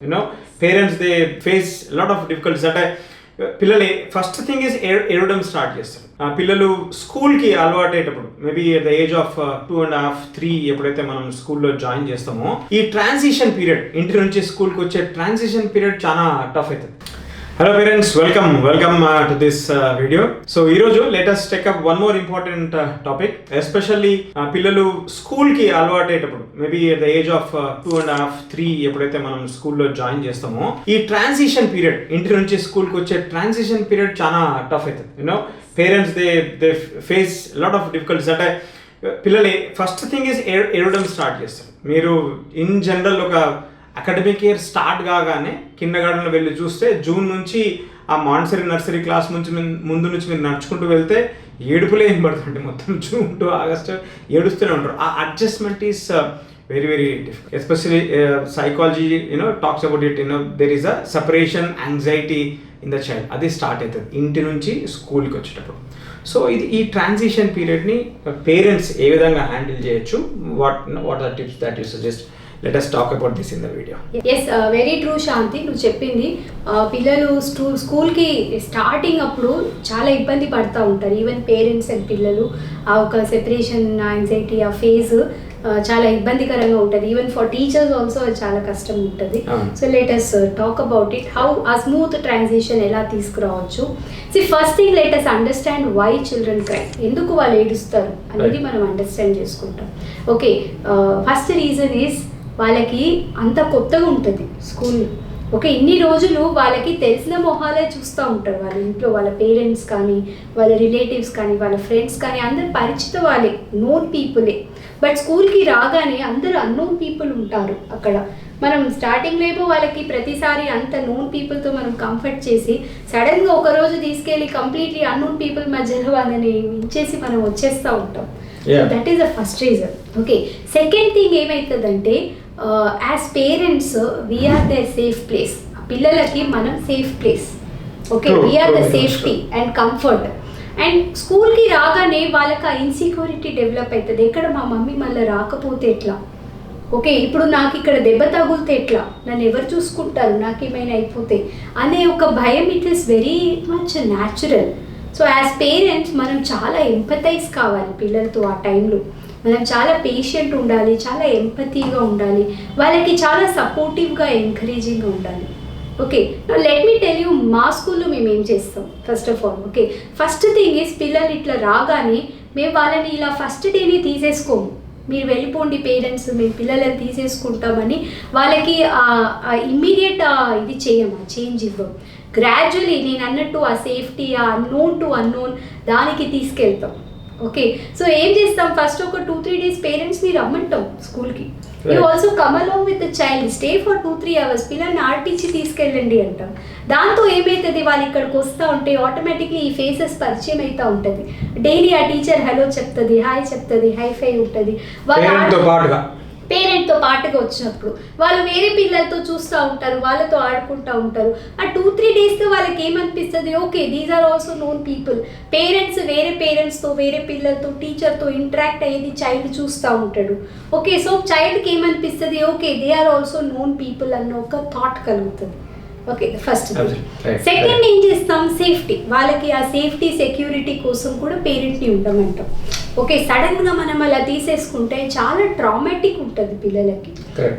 Parents, they face a lot of difficulties. అంటే పిల్లలు first thing is ఏడవడం start చేస్తారు. పిల్లలు స్కూల్కి అలవాటు అయ్యేటప్పుడు maybe at the age of 2.5, 3 ఎప్పుడైతే మనం స్కూల్లో జాయిన్ చేస్తామో ఈ ట్రాన్సిషన్ పీరియడ్, ఇంటి నుంచి స్కూల్కి వచ్చే ట్రాన్సిషన్ పీరియడ్ చాలా టఫ్ అవుతుంది. Hello parents, welcome to this video. So ఈరోజు latest take up one more important topic, especially పిల్లలు స్కూల్కి అలవాటు అయ్యేటప్పుడు maybe at the age of 2.5, 3 ఎప్పుడైతే మనం స్కూల్లో జాయిన్ చేస్తామో ఈ ట్రాన్సిషన్ పీరియడ్, ఇంటి నుంచి స్కూల్కి వచ్చే ట్రాన్సిషన్ పీరియడ్ చాలా టఫ్ అవుతుంది. Parents they face lot of difficulties. అంటే పిల్లలు ఫస్ట్ థింగ్ ఈజ్ ఏడవడం స్టార్ట్ చేస్తారు. మీరు ఇన్ జనరల్ ఒక అకాడమిక్ ఇయర్ స్టార్ట్ కాగానే కిండర్ గార్డెన్లో వెళ్ళి చూస్తే జూన్ నుంచి ఆ మాంటసరీ నర్సరీ క్లాస్ నుంచి ముందు నుంచి మీరు నడుచుకుంటూ వెళ్తే ఏడుపులే ఏం పడుతుంటే మొత్తం జూన్ టు ఆగస్ట్ ఏడుస్తూనే ఉంటారు. ఆ adjustment is very very difficult. Especially psychology talks about it. There is a separation anxiety in the child. అది స్టార్ట్ అవుతుంది ఇంటి నుంచి స్కూల్కి వచ్చేటప్పుడు. సో ఈ ట్రాన్సిషన్ పీరియడ్ని పేరెంట్స్ ఏ విధంగా హ్యాండిల్ చేయొచ్చు, what are tips that you suggest? Let us talk about this in the video. Yes, very true Shanti. నువ్వు చెప్పింది పిల్లలు స్కూల్కి స్టార్టింగ్ అప్పుడు చాలా ఇబ్బంది పడుతూ ఉంటారు. ఈవెన్ పేరెంట్స్ అండ్ పిల్లలు ఆ ఒక సెపరేషన్ యాంగ్జైటీ ఆ ఫేజ్ చాలా ఇబ్బందికరంగా ఉంటుంది. ఈవెన్ ఫర్ టీచర్స్ ఆల్సో చాలా కష్టం ఉంటుంది. So let us talk about it, how ఆ స్మూత్ ట్రాన్సిషన్ ఎలా తీసుకురావచ్చు. First thing let us understand why children cry, ఎందుకు వాళ్ళు ఏడుస్తారు అనేది మనం అండర్స్టాండ్ చేసుకుంటాం. ఓకే, ఫస్ట్ రీజన్ ఈస్ వాళ్ళకి అంత కొత్తగా ఉంటుంది స్కూల్. ఓకే, ఇన్ని రోజులు వాళ్ళకి తెలిసిన మొహాలే చూస్తూ ఉంటారు. వాళ్ళ ఇంట్లో వాళ్ళ పేరెంట్స్ కానీ, వాళ్ళ రిలేటివ్స్ కానీ, వాళ్ళ ఫ్రెండ్స్ కానీ అందరు పరిచిత వాళ్ళే, నోన్ పీపులే. బట్ స్కూల్కి రాగానే అందరూ అన్నోన్ పీపుల్ ఉంటారు అక్కడ. మనం స్టార్టింగ్లో ఏమో వాళ్ళకి ప్రతిసారి అంత నోన్ పీపుల్తో మనం కంఫర్ట్ చేసి సడన్గా ఒకరోజు తీసుకెళ్ళి కంప్లీట్లీ అన్నోన్ పీపుల్ మధ్యలో వాళ్ళని ఇచ్చేసి మనం వచ్చేస్తూ ఉంటాం. That is the first reason. Okay, second thing ఏమవుతుందంటే as parents we are the safe place. పిల్లలకి మనం safe place. Okay, we are the safety and comfort. And స్కూల్కి రాగానే వాళ్ళకి ఆ ఇన్సెక్యూరిటీ డెవలప్ అవుతుంది. ఎక్కడ మా మమ్మీ మళ్ళీ రాకపోతే ఎట్లా, ఓకే ఇప్పుడు నాకు ఇక్కడ దెబ్బ తగులితే ఎట్లా, నన్ను ఎవరు చూసుకుంటారు, నాకేమైనా అయిపోతే అనే ఒక భయం. It is very much natural. So as parents మనం చాలా ఎంపథైజ్ కావాలి పిల్లలతో. ఆ టైంలో మనం చాలా పేషెంట్ ఉండాలి, చాలా ఎంపతీగా ఉండాలి, వాళ్ళకి చాలా సపోర్టివ్గా ఎంకరేజింగ్గా ఉండాలి. Okay, let me tell you మా స్కూల్లో మేము ఏం చేస్తాం. First of all okay, first thing is పిల్లలు ఇట్లా రాగానే మేము వాళ్ళని ఇలా ఫస్ట్ డేని తీసేసుకోము. మీరు వెళ్ళిపోండి పేరెంట్స్, మేము పిల్లలని తీసేసుకుంటామని వాళ్ళకి ఇమ్మీడియట్ ఇది చేయము, చేంజ్ ఇవ్వం. గ్రాడ్యువలీ నేను అన్నట్టు ఆ సేఫ్టీ, ఆ అన్నోన్ టు అన్నోన్ దానికి తీసుకెళ్తాం. ఓకే, సో ఏం చేస్తాం, ఫస్ట్ ఒక 2-3 days పేరెంట్స్ని రమ్మంటాం స్కూల్కి. You also come along with the child, stay for 2-3 hours, పిల్లల్ని ఆడిపించి తీసుకెళ్ళండి అంటాం. దాంతో ఏమవుతుంది, వాళ్ళు ఇక్కడికి వస్తూ ఉంటే ఆటోమేటిక్లీ ఈ ఫేసెస్ పరిచయం అవుతూ ఉంటుంది. డైలీ ఆ టీచర్ హలో చెప్తుంది, హాయ్ చెప్తుంది, హైఫై ఉంటుంది. పేరెంట్తో పాటుగా వచ్చినప్పుడు వాళ్ళు వేరే పిల్లలతో చూస్తూ ఉంటారు, వాళ్ళతో ఆడుకుంటూ ఉంటారు. ఆ 2-3 daysతో వాళ్ళకి ఏమనిపిస్తుంది, okay these are also known people. Parents వేరే పేరెంట్స్తో, వేరే పిల్లలతో, టీచర్తో ఇంటరాక్ట్ అయ్యేది చైల్డ్ చూస్తూ ఉంటాడు. ఓకే, సో చైల్డ్కి ఏమనిపిస్తుంది, okay they are also known people అన్న ఒక థాట్ కలుగుతుంది. Okay, first. సెకండ్ ఏం చేస్తాం, సేఫ్టీ. వాళ్ళకి ఆ సేఫ్టీ సెక్యూరిటీ కోసం కూడా పేరెంట్ని ఉండమంటాం. ఓకే, సడన్గా మనం అలా తీసేసుకుంటే చాలా ట్రామాటిక్ ఉంటుంది పిల్లలకి.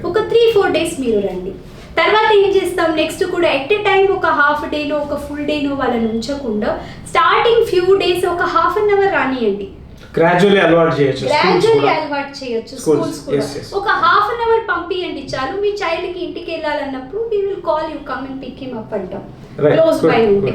ఒక 3-4 days మీరు రండి. తర్వాత ఏం చేస్తాం, నెక్స్ట్ కూడా ఎట్ ఎ టైం ఒక హాఫ్ డేనో ఒక ఫుల్ డేనో వాళ్ళని ఉంచకుండా స్టార్టింగ్ ఫ్యూ డేస్ ఒక ½ an hour రానియండి. గ్రాడ్యువల్లీ అలవాటు చేయొచ్చు స్కూల్స్ కూడా. ఒక ½ an hour పంపియండి చాలు. మీ చైల్డ్కి ఇంటికి వెళ్ళాలన్నప్పుడు we will call you, come and pick him up అంటాం. క్లోజ్ బై ఉంటే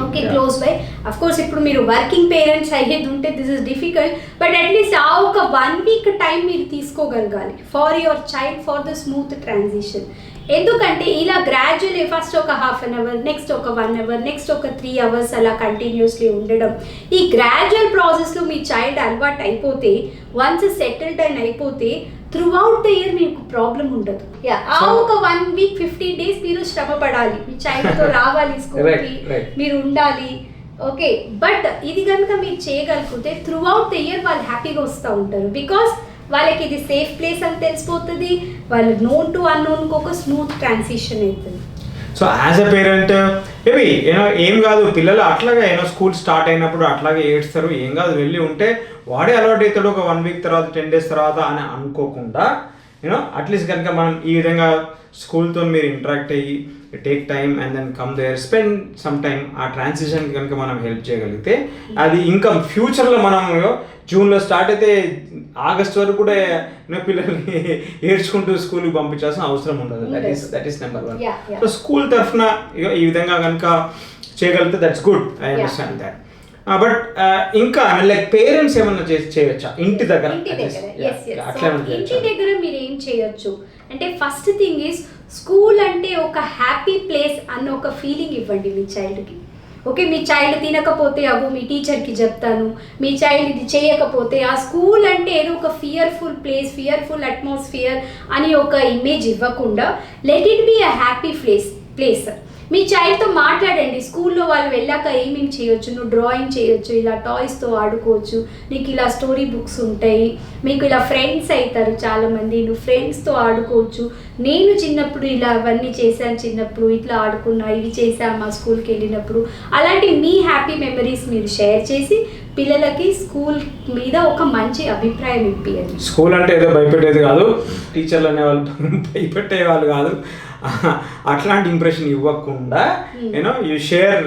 okay, close by. Of course ఇప్పుడు మీరు వర్కింగ్ పేరెంట్స్ అయ్యేది ఉంటే this is difficult, but at least ఆ ఒక 1 week టైం మీరు తీసుకోగలగాలి for your child, for the smooth transition. ఎందుకంటే ఇలా గ్రాడ్యువల్లీ ఫస్ట్ ఒక ½ an hour, నెక్స్ట్ ఒక 1 hour, నెక్స్ట్ ఒక 3 hours అలా కంటిన్యూస్లీ ఉండడం. ఈ గ్రాడ్యువల్ ప్రాసెస్లో మీ చైల్డ్ అలవాటు అయిపోతే, వన్స్ సెటిల్డ్ అండ్ అయిపోతే త్రూ అవుట్ ద ఇయర్ మీకు ప్రాబ్లం ఉండదు. ఆ ఒక 1 week 15 days మీరు శ్రమ పడాలి, మీ చైల్డ్తో రావాలి స్కూల్కి, మీరు ఉండాలి. ఓకే, బట్ ఇది కనుక మీరు చేయగలిగితే త్రూ అవుట్ ద ఇయర్ వాళ్ళు హ్యాపీగా వస్తూ ఉంటారు. బికాస్ వాళ్ళకి ఇది సేఫ్ ప్లేస్ అని తెలిసిపోతుంది, వాళ్ళు నోన్ టు అన్నోన్కి ఒక స్మూత్ ట్రాన్సిషన్ అవుతుంది. So as a parent maybe ఏం కాదు, పిల్లలు అట్లాగే స్కూల్ స్టార్ట్ అయినప్పుడు అట్లాగే ఏడుస్తారు, ఏం కాదు వెళ్ళి ఉంటే వాడే అలవాటు అవుతాడు ఒక 1 వీక్ తర్వాత 10 డేస్ తర్వాత అని అనుకోకుండా అట్లీస్ట్ కనుక మనం ఈ విధంగా స్కూల్తో మీరు ఇంటరాక్ట్ అయ్యి take time and then come there spend some time, ఆ ట్రాన్సిషన్ కనుక మనం హెల్ప్ చేయగలిగితే అది ఇంకా ఫ్యూచర్లో మనం జూన్లో స్టార్ట్ అయితే ఆగస్ట్ వరకు కూడా పిల్లల్ని ఏడ్చుకుంటూ స్కూల్కి పంపించాల్సిన అవసరం ఉండదు. That is number 1. So school తరఫున ఈ విధంగా కనుక చేయగలిగితే that's good, I understand that. But ఇంకా లైక్ పేరెంట్స్ ఏమన్నా చేయొచ్చా ఇంటి దగ్గర? ఇంటి దగ్గర మీరు ఏం చేయొచ్చు అంటే ఫస్ట్ థింగ్ ఈజ్ స్కూల్ అంటే ఒక హ్యాపీ ప్లేస్ అన్న ఒక ఫీలింగ్ ఇవ్వండి మీ చైల్డ్కి. ఓకే, మీ చైల్డ్ తినకపోతే అవ్వు మీ టీచర్కి చెప్తాను, మీ చైల్డ్ ఇది చేయకపోతే, ఆ స్కూల్ అంటే ఏదో ఒక ఫియర్ఫుల్ ప్లేస్, ఫియర్ఫుల్ అట్మాస్ఫియర్ అని ఒక ఇమేజ్ ఇవ్వకుండా let it be a happy place. మీ చైల్డ్తో మాట్లాడండి, స్కూల్లో వాళ్ళు వెళ్ళాక ఏమేమి చేయొచ్చు, నువ్వు డ్రాయింగ్ చేయొచ్చు, ఇలా టాయ్స్తో ఆడుకోవచ్చు, నీకు ఇలా స్టోరీ బుక్స్ ఉంటాయి, మీకు ఇలా ఫ్రెండ్స్ అవుతారు చాలామంది, నువ్వు ఫ్రెండ్స్తో ఆడుకోవచ్చు, నేను చిన్నప్పుడు ఇలా అవన్నీ చేశాను, చిన్నప్పుడు ఇట్లా ఆడుకున్నా, ఇవి చేశాను మా స్కూల్కి వెళ్ళినప్పుడు, అలాంటి మీ హ్యాపీ మెమరీస్ మీరు షేర్ చేసి పిల్లలకి స్కూల్ మీద ఒక మంచి అభిప్రాయం ఇప్పియండి. స్కూల్ అంటే ఏదో భయపెట్టేది కాదు, టీచర్లు అనేవాళ్ళు భయపెట్టే వాళ్ళు కాదు, అట్లాంటి ఇంప్రెషన్ ఇవ్వకుండా you share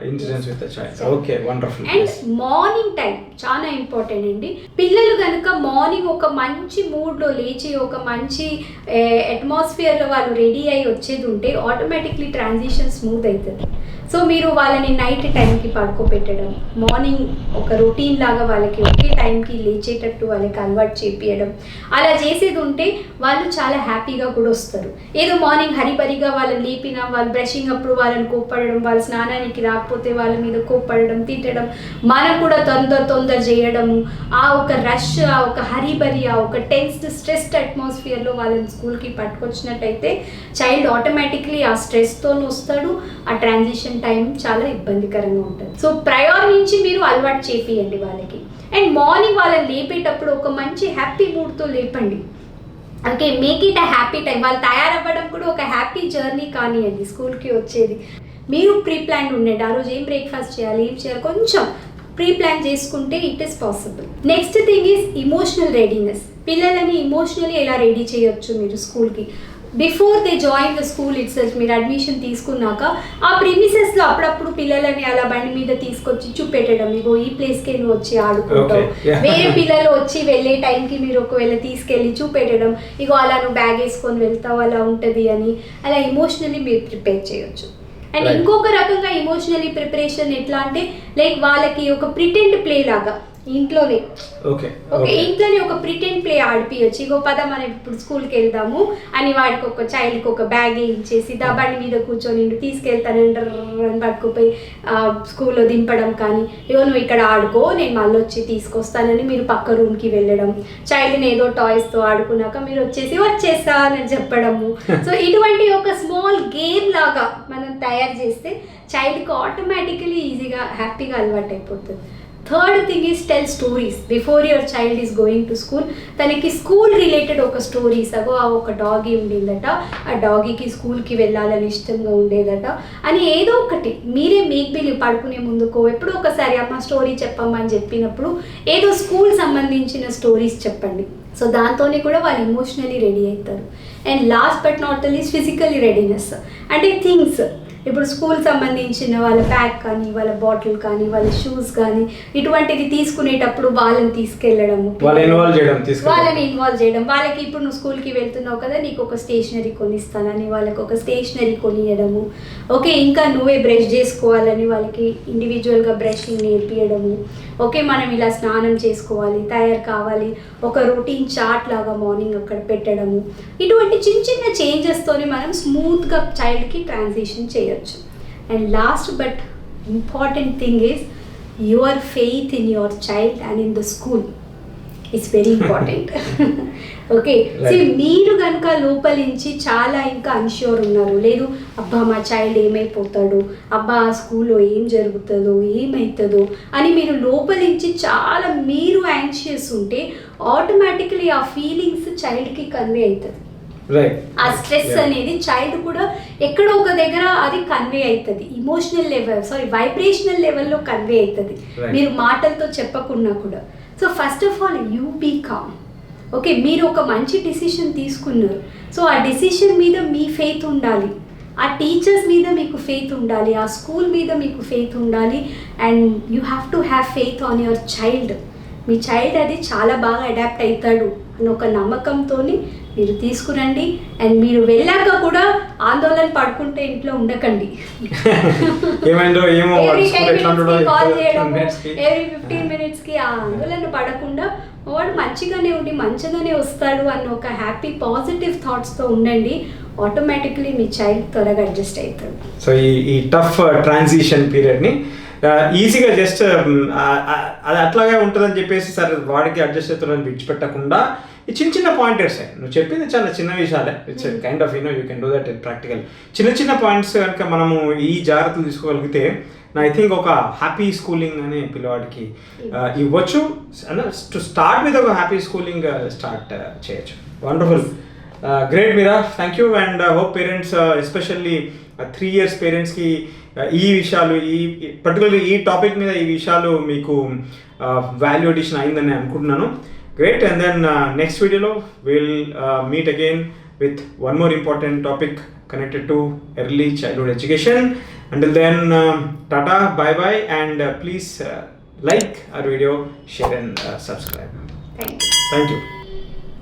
incidents with the child. Okay, wonderful. And morning time చాలా ఇంపార్టెంట్ అండి. పిల్లలు కనుక మార్నింగ్ ఒక మంచి మూడ్లో లేచి ఒక మంచి అట్మాస్ఫియర్లో వాళ్ళు రెడీ అయ్యి వచ్చేది ఉంటే ఆటోమేటిక్లీ ట్రాన్సిషన్ స్మూత్ అవుతుంది. సో మీరు వాళ్ళని నైట్ టైంకి పడుకోబెట్టడం, మార్నింగ్ ఒక రొటీన్ లాగా వాళ్ళకి ఒకే టైంకి లేచేటట్టు వాళ్ళకి అలవాటు చేపియడం, అలా చేసేది ఉంటే వాళ్ళు చాలా హ్యాపీగా కూడా వస్తారు. ఏదో మార్నింగ్ హరిబరిగా వాళ్ళని లేపిన, వాళ్ళు బ్రషింగ్ అప్పుడు వాళ్ళని కోప్పడడం, వాళ్ళ స్నానానికి రాకపోతే వాళ్ళ మీద కోప్పడడం, తిట్టడం, మనం కూడా తొందర చేయడము, ఆ ఒక రష్, ఆ ఒక హరిబరి, ఆ ఒక టెన్స్డ్ స్ట్రెస్డ్ అట్మాస్ఫియర్లో వాళ్ళని స్కూల్కి పట్టుకొచ్చినట్టయితే చైల్డ్ ఆటోమేటిక్లీ ఆ స్ట్రెస్తో వస్తాడు, ఆ ట్రాన్సిషన్ టైం చాలా ఇబ్బందికరంగా ఉంటుంది. సో ప్రయర్ నుంచి మీరు అలవాటు చేపియండి వాళ్ళకి. అండ్ మార్నింగ్ వాళ్ళని లేపేటప్పుడు ఒక మంచి హ్యాపీ మూడ్తో లేపండి. Okay, make it a happy time. వాళ్ళు తయారవ్వడం కూడా ఒక హ్యాపీ జర్నీ కానివ్వండి స్కూల్కి వచ్చేది. మీరు ప్రీ ప్లాన్ ఉండండి, ఆ రోజు ఏం బ్రేక్ఫాస్ట్ చేయాలి, ఏం చేయాలి, కొంచెం ప్రీ ప్లాన్ చేసుకుంటే it is possible. Next thing is emotional readiness. పిల్లలని ఇమోషనలీ ఎలా రెడీ చేయొచ్చు మీరు స్కూల్కి? Before they join the school it self, మీరు అడ్మిషన్ తీసుకున్నాక ఆ ప్రిమిసెస్లో అప్పుడప్పుడు పిల్లలని అలా బండి మీద తీసుకొచ్చి చూపెట్టడం, ఇగో ఈ ప్లేస్కే నువ్వు వచ్చి ఆడుకుంటావు, వేరే పిల్లలు వచ్చి వెళ్ళే టైంకి మీరు ఒకవేళ తీసుకెళ్ళి చూపెట్టడం, ఇగో అలా నువ్వు బ్యాగ్ వేసుకొని వెళ్తావు, అలా ఉంటుంది అని, అలా ఇమోషనలీ మీరు ప్రిపేర్ చేయొచ్చు. అండ్ ఇంకొక రకంగా ఇమోషనలీ ప్రిపరేషన్ ఎట్లా అంటే లైక్ వాళ్ళకి ఒక ప్రిటెండ్ ప్లే లాగా ఇంట్లోనే ఇంట్లోనే ఒక ప్రిటెండ్ ప్లే ఆడిపియొచ్చు. ఇగో పద మనం ఇప్పుడు స్కూల్కి వెళ్దాము అని వాడికి ఒక చైల్డ్కి ఒక బ్యాగ్ ఇచ్చేసి బండి మీద కూర్చొని నిన్ను తీసుకెళ్తానని పట్టుకుపోయి స్కూల్లో దింపడం, కానీ ఇగో నువ్వు ఇక్కడ ఆడుకో నేను మళ్ళీ వచ్చి తీసుకొస్తానని మీరు పక్క రూమ్కి వెళ్ళడం, చైల్డ్ని ఏదో టాయ్స్తో ఆడుకున్నాక మీరు వచ్చేస్తా అని చెప్పడము. సో ఇటువంటి ఒక స్మాల్ గేమ్ లాగా మనం తయారు చేస్తే చైల్డ్కి ఆటోమేటికలీ ఈజీగా హ్యాపీగా అలవాటు అయిపోతుంది. Third thing is tell stories before your child is going to school. తనకి స్కూల్ రిలేటెడ్ ఒక స్టోరీస్, అగో ఒక డాగీ ఉండిందట, ఆ డాగీకి స్కూల్కి వెళ్ళాలని ఇష్టంగా ఉండేదట అని ఏదో ఒకటి మీరే మేక్ బిలీవ్ పడుకునే ముందుకో ఎప్పుడో ఒకసారి అమ్మ స్టోరీ చెప్పమ్మా అని చెప్పినప్పుడు ఏదో స్కూల్ సంబంధించిన స్టోరీస్ చెప్పండి. సో దాంతోనే కూడా వాళ్ళు ఇమోషనలీ రెడీ అవుతారు. And last but not the least physically readiness అంటే థింగ్స్. ఇప్పుడు స్కూల్ సంబంధించిన వాళ్ళ బ్యాగ్ కానీ, వాళ్ళ బాటిల్ కానీ, వాళ్ళ షూస్ కానీ ఇటువంటిది తీసుకునేటప్పుడు వాళ్ళని తీసుకెళ్ళడము, వాళ్ళని ఇన్వాల్వ్ చేయడం. వాళ్ళకి ఇప్పుడు నువ్వు స్కూల్కి వెళ్తున్నావు కదా, నీకు ఒక స్టేషనరీ కొనిస్తానని వాళ్ళకి ఒక స్టేషనరీ కొనియడము. ఓకే, ఇంకా నువ్వే బ్రష్ చేసుకోవాలని వాళ్ళకి ఇండివిజువల్గా బ్రషింగ్ నేర్పియడము. ఓకే, మనం ఇలా స్నానం చేసుకోవాలి, తయారు కావాలి, ఒక రొటీన్ చార్ట్ లాగా మార్నింగ్ అక్కడ పెట్టడము. ఇటువంటి చిన్న చిన్న చేంజెస్తోని మనం స్మూత్గా చైల్డ్కి ట్రాన్సిషన్ చేయొచ్చు. And last but important thing is your faith in your child and in the school. It's very important. Okay, Right. So మీరు కనుక లోపలించి చాలా ఇంకా అన్ష్యూర్ ఉన్నారు, లేదు అబ్బా మా చైల్డ్ ఏమైపోతాడు, అబ్బా ఆ స్కూల్లో ఏం జరుగుతుందో ఏమవుతుందో అని మీరు లోపలించి చాలా మీరు యాంగ్షియస్ ఉంటే ఆటోమేటికలీ ఆ ఫీలింగ్స్ చైల్డ్కి కన్వే అవుతుంది. రైట్. ఆ స్ట్రెస్ అనేది చైల్డ్ కూడా ఎక్కడో ఒక దగ్గర అది కన్వే అవుతుంది, ఇమోషనల్ లెవెల్ వైబ్రేషనల్ లెవెల్లో కన్వే అవుతుంది, Right. మీరు మాటలతో చెప్పకున్నా కూడా. So first of all you be calm. Okay, మీరు ఒక మంచి డిసిషన్ తీసుకున్నారు, సో ఆ డిసిషన్ మీద మీ ఫెయిత్ ఉండాలి, ఆ టీచర్స్ మీద మీకు ఫెయిత్ ఉండాలి, ఆ స్కూల్ మీద మీకు ఫెయిత్ ఉండాలి, and you have to have faith on your child. Me child అది చాలా బాగా అడాప్ట్ అవుతాడు అని ఒక నమ్మకంతో మీరు తీసుకురండి. అండ్ మీరు వెళ్ళాక కూడా ఆందోళన పడుకుంటే ఇంట్లో ఉండకండి. ఏమైందో ఏమో Every 10 ఎట్లా minutes కి కాల్ చేయడము, minutes కి. every 15 minutes కి ఆ ఆందోళన పడకుండా వాడు మంచిగానే ఉండి మంచిగానే వస్తాడు అన్న ఒక హ్యాపీ పాజిటివ్ థాట్స్తో ఉండండి. ఆటోమేటిక్లీ మీ చైల్డ్ త్వరగా అడ్జస్ట్ అవుతాడు. సో ఈ టఫ్ ట్రాన్సిషన్ పీరియడ్ని ఈజీగా జస్ట్ అది అట్లాగే ఉంటుందని చెప్పేసి సరే వాడికి అడ్జస్ట్ అవుతుందని విడిచిపెట్టకుండా ఈ చిన్న చిన్న పాయింటర్స్ నువ్వు చెప్పింది చాలా చిన్న విషయాలే. It's kind of you can do that in practical. చిన్న చిన్న పాయింట్స్ కనుక మనము ఈ జాగ్రత్తలు తీసుకోగలిగితే ఐ థింక్ ఒక హ్యాపీ స్కూలింగ్ అనే పిల్లవాడికి ఇవ్వచ్చు. టు స్టార్ట్ విత్ ఒక హ్యాపీ స్కూలింగ్ స్టార్ట్ చేయొచ్చు. Wonderful, great Meera, thank you. And hope parents especially 3 years పేరెంట్స్కి ఈ విషయాలు ఈ పర్టికులర్లీ ఈ టాపిక్ మీద ఈ విషయాలు మీకు వాల్యూ అడిషన్ అయిందని అనుకుంటున్నాను. Great, and then next video we'll meet again with one more important topic connected to early childhood education. Until then, tata, bye bye, and please like our video, share and subscribe. Thank you. Thank you.